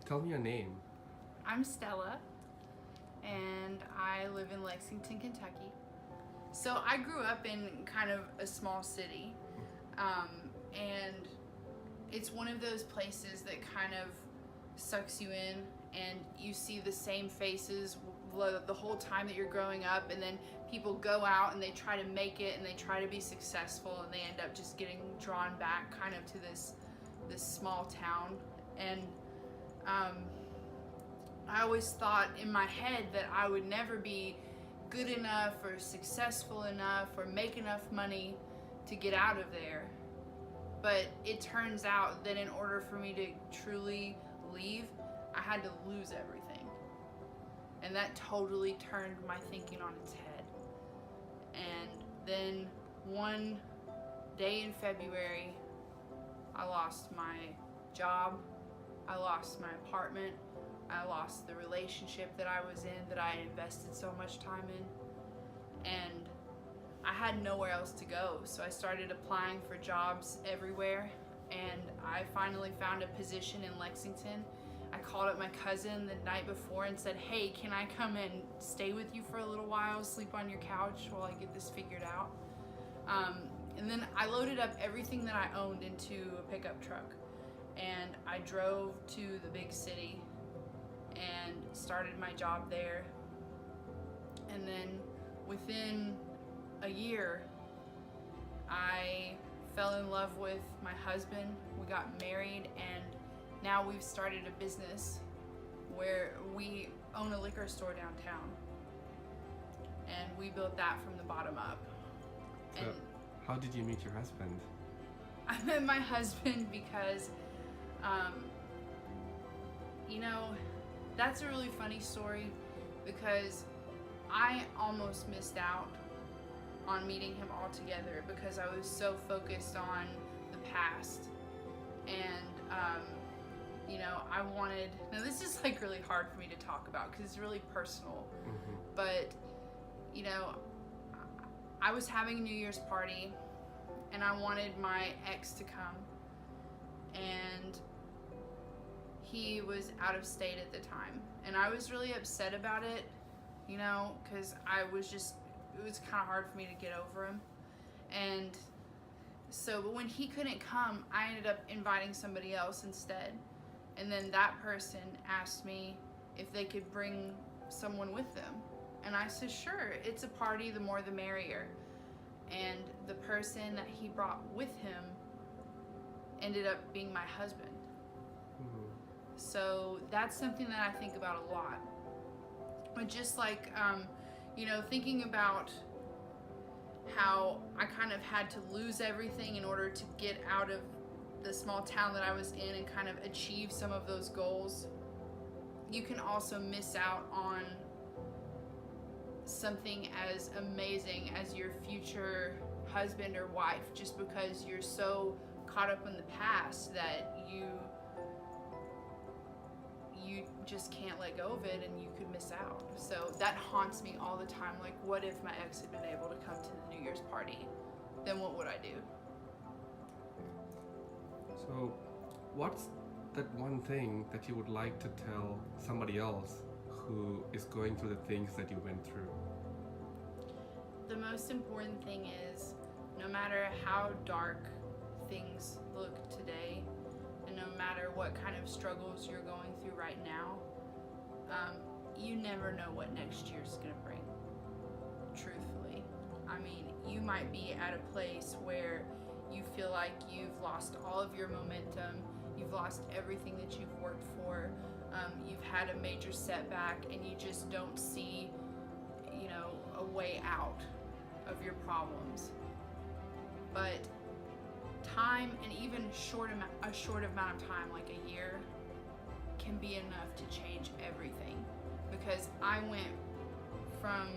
Tell me your name. I'm Stella, and I live in Lexington, Kentucky. So I grew up in kind of a small city, and it's one of those places that kind of sucks you in, and you see the same faces the whole time that you're growing up, and then people go out and they try to make it and they try to be successful, and they end up just getting drawn back kind of to this small town. And I always thought in my head that I would never be good enough or successful enough or make enough money to get out of there. But it turns out that in order for me to truly leave, I had to lose everything. And that totally turned my thinking on its head. And then one day in February, I lost my job, I lost my apartment, I lost the relationship that I was in, that I had invested so much time in, and I had nowhere else to go. So I started applying for jobs everywhere, and I finally found a position in Lexington. I called up my cousin the night before and said, hey, can I come and stay with you for a little while, sleep on your couch while I get this figured out? And then I loaded up everything that I owned into a pickup truck, and I drove to the big city and started my job there. And then within a year, I fell in love with my husband. We got married, and now we've started a business where we own a liquor store downtown, and we built that from the bottom up. So, And how did you meet your husband? I met my husband because, that's a really funny story, because I almost missed out on meeting him altogether because I was so focused on the past. And, I wanted, now this is like really hard for me to talk about because it's really personal, but, I was having a New Year's party, and I wanted my ex to come, and he was out of state at the time, and I was really upset about it, because it was kind of hard for me to get over him. And so, but when he couldn't come, I ended up inviting somebody else instead, and then that person asked me if they could bring someone with them, and I said, sure, it's a party, the more the merrier. And the person that he brought with him ended up being my husband. So that's something that I think about a lot. But just like, thinking about how I kind of had to lose everything in order to get out of the small town that I was in and kind of achieve some of those goals, you can also miss out on something as amazing as your future husband or wife just because you're so caught up in the past that you just can't let go of it, and you could miss out. So that haunts me all the time. Like, what if my ex had been able to come to the New Year's party? Then what would I do? So, what's that one thing that you would like to tell somebody else who is going through the things that you went through? The most important thing is, no matter how dark things look today, and no matter what kind of struggles you're going through right now, you never know what next year's gonna bring, truthfully. I mean, you might be at a place where you feel like you've lost all of your momentum, you've lost everything that you've worked for, you've had a major setback, and you just don't see, a way out of your problems. But time, and even a short amount of time, like a year, can be enough to change everything. Because I went from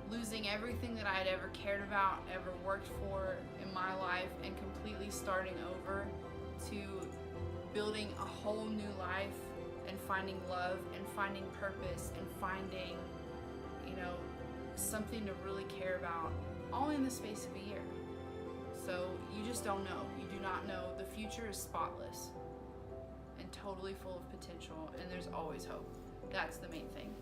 losing everything that I had ever cared about, ever worked for in my life, and completely starting over, to building a whole new life and finding love and finding purpose and finding, something to really care about, all in the space of a year. So you just don't know. You do not know. The future is spotless. totally full of potential, and there's always hope. That's the main thing.